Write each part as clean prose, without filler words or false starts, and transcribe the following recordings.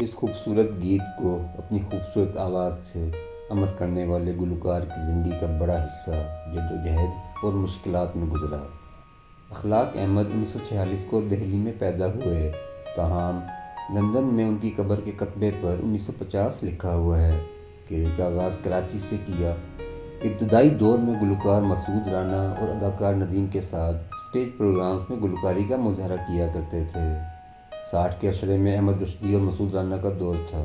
اس خوبصورت گیت کو اپنی خوبصورت آواز سے امر کرنے والے گلوکار کی زندگی کا بڑا حصہ جدوجہد اور مشکلات میں گزرا۔ اخلاق احمد 1946 کو دہلی میں پیدا ہوئے، تاہم لندن میں ان کی قبر کے خطبے پر 1950 لکھا ہوا ہے۔ کیریئر کا آغاز کراچی سے کیا۔ ابتدائی دور میں گلوکار مسعود رانا اور اداکار ندیم کے ساتھ اسٹیج پروگرامز میں گلوکاری کا مظاہرہ کیا کرتے تھے۔ 60 کے عشرے میں احمد رشدی اور مسعود رانا کا دور تھا۔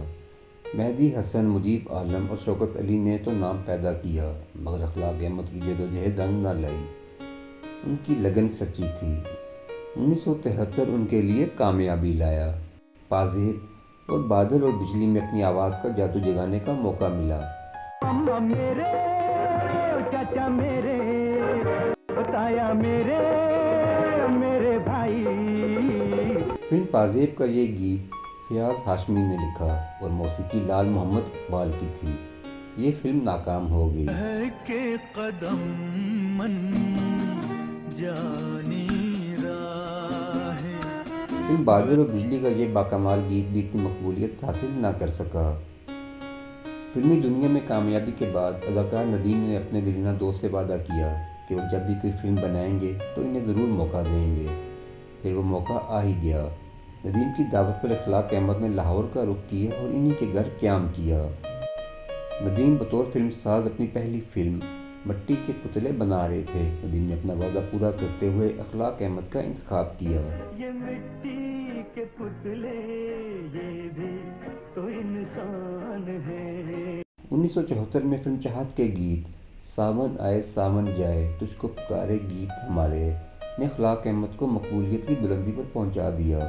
مہدی حسن، مجیب عالم اور شوکت علی نے تو نام پیدا کیا، مگر اخلاق احمد کی جدوجہد رنگ نہ لائی۔ ان کی لگن سچی تھی۔ 1973 ان کے لیے کامیابی لایا۔ پازیب اور بادل اور بجلی میں اپنی آواز کا جادو جگانے کا موقع ملا۔ اماں میرے، چچا میرے، تایا میرے، میرے بھائی۔ فلم پازیب کا یہ گیت فیاض ہاشمی نے لکھا اور موسیقی لال محمد اقبال کی تھی۔ یہ فلم ناکام ہو گئی۔ کہ قدم من جانی راہ، فلم بادل اور بجلی کا یہ باکمال گیت بھی اتنی مقبولیت حاصل نہ کر سکا۔ فلمی دنیا میں کامیابی کے بعد اداکار ندیم نے اپنے دلجنا دوست سے وعدہ کیا کہ وہ جب بھی کوئی فلم بنائیں گے تو انہیں ضرور موقع دیں گے۔ پھر وہ موقع آ ہی گیا۔ ندیم کی دعوت پر اخلاق احمد نے لاہور کا رخ کیا اور انہی کے گھر قیام کیا۔ ندیم بطور فلم ساز اپنی پہلی فلم مٹی کے پتلے بنا رہے تھے۔ ندیم نے اپنا وعدہ پورا کرتے ہوئے اخلاق احمد کا انتخاب کیا۔ یہ مٹی کے پتلے، یہ بھی تو انسان ہے۔ 1974 میں فلم چاہت کے گیت ساون آئے ساون جائے تجھ کو پکارے گیت ہمارے نے اخلاق احمد کو مقبولیت کی بلندی پر پہنچا دیا۔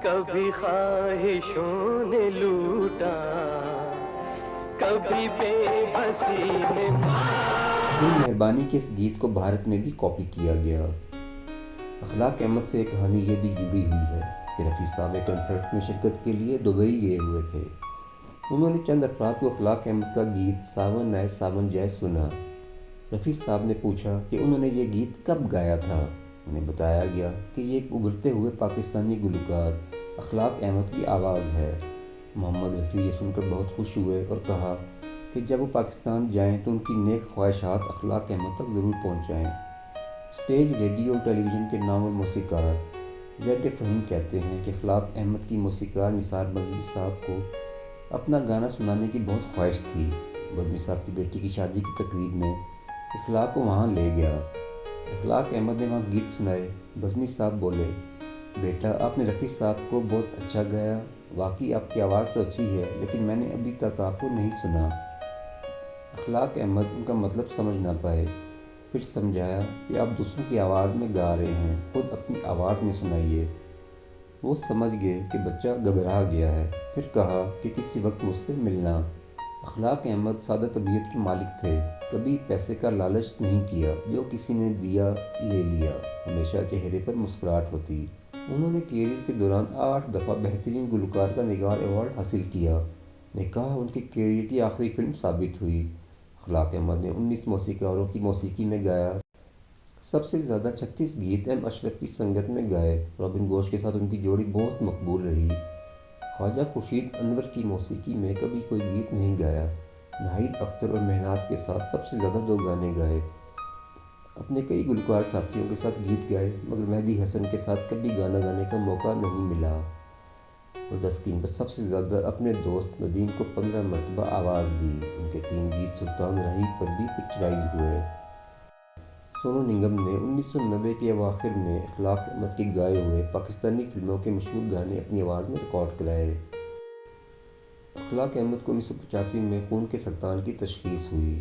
کبھی خواہشوں نے لوٹا، کبھی بے بسی نے فلم مہربانی کے اس گیت کو بھارت میں بھی کاپی کیا گیا۔ اخلاق احمد سے ایک کہانی یہ بھی جڑی ہوئی ہے کہ رفیع صاحب ایک کنسرٹ میں شرکت کے لیے دبئی گئے ہوئے تھے۔ انہوں نے چند افراد کو اخلاق احمد کا گیت ساون آئے ساون جائے سنا۔ رفیع صاحب نے پوچھا کہ انہوں نے یہ گیت کب گایا تھا۔ انہیں بتایا گیا کہ یہ ایک ابھرتے ہوئے پاکستانی گلوکار اخلاق احمد کی آواز ہے۔ محمد رفیع یہ سن کر بہت خوش ہوئے اور کہا کہ جب وہ پاکستان جائیں تو ان کی نیک خواہشات اخلاق احمد تک ضرور پہنچائیں۔ اسٹیج، ریڈیو اور ٹیلی ویژن کے نامور موسیقار زید فہیم کہتے ہیں کہ اخلاق احمد کی موسیقار نثار بزمی صاحب کو اپنا گانا سنانے کی بہت خواہش تھی۔ بزمی صاحب کی بیٹی کی شادی کی تقریب میں اخلاق کو وہاں لے گیا۔ اخلاق احمد نے وہاں گیت سنائے۔ بزمی صاحب بولے، بیٹا آپ نے رفیع صاحب کو بہت اچھا گایا، واقعی آپ کی آواز تو اچھی ہے لیکن میں نے ابھی تک آپ کو نہیں سنا۔ اخلاق احمد ان کا مطلب سمجھ نہ پائے، پھر سمجھایا کہ آپ دوسروں کی آواز میں گا رہے ہیں، خود اپنی آواز میں سنائیے۔ وہ سمجھ گئے کہ بچہ گھبرا گیا ہے، پھر کہا کہ کسی وقت مجھ سے ملنا۔ اخلاق احمد سادہ طبیعت کے مالک تھے، کبھی پیسے کا لالچ نہیں کیا، جو کسی نے دیا لے لیا، ہمیشہ چہرے پر مسکراہٹ ہوتی۔ انہوں نے کیریئر کے دوران 8 دفعہ بہترین گلوکار کا نگار ایوارڈ حاصل کیا۔ نکاح ان کے کیریئر کی آخری فلم ثابت ہوئی۔ اخلاق احمد نے 19 موسیقاروں کی موسیقی میں گایا۔ سب سے زیادہ 36 گیت ایم اشرف کی سنگت میں گائے۔ رابن گھوش کے ساتھ ان کی جوڑی بہت مقبول رہی۔ خواجہ خورشید انور کی موسیقی میں کبھی کوئی گیت نہیں گایا۔ ناہید اختر اور مہناز کے ساتھ سب سے زیادہ 2 گانے گائے۔ اپنے کئی گلوکار ساتھیوں کے ساتھ گیت گائے، مگر مہدی حسن کے ساتھ کبھی گانا گانے کا موقع نہیں ملا۔ اور اسکرین پر سب سے زیادہ اپنے دوست ندیم کو 15 مرتبہ آواز دی۔ ان کے 3 گیت سلطان رحیب پر بھی پکچرائز ہوئے۔ سونو نگم نے 1990 کے اواخر میں اخلاق احمد کے گائے ہوئے پاکستانی فلموں کے مشہور گانے اپنی آواز میں ریکارڈ کرائے۔ اخلاق احمد کو 1985 میں خون کے سرطان کی تشخیص ہوئی۔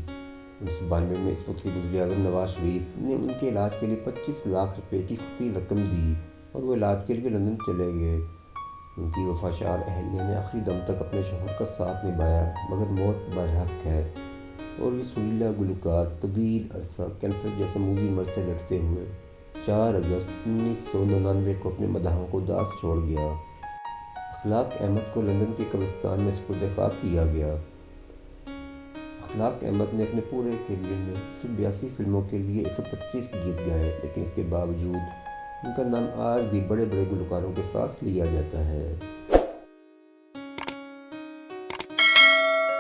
1992 میں اس وقت کے وزیر اعظم نواز شریف نے ان کے علاج کے لیے 25 لاکھ روپے کی خفی رقم دی اور وہ علاج کے لیے لندن چلے گئے۔ ان کی وفاشار اہلیہ نے آخری دم تک اپنے شوہر کا ساتھ نبھایا، مگر موت برحق ہے اور یہ سریلا گلوکار طویل عرصہ کینسر جیسے موذی مرض سے لڑتے ہوئے 4 اگست 1999 کو اپنے مداحوں کو داس چھوڑ گیا۔ اخلاق احمد کو لندن کے قبرستان میں سپرد خاک کیا گیا۔ اخلاق احمد نے اپنے پورے کیریئر میں صرف 82 فلموں کے لیے 125 گیت گائے، لیکن اس کے باوجود ان کا نام آج بھی بڑے بڑے گلوکاروں کے ساتھ لیا جاتا ہے۔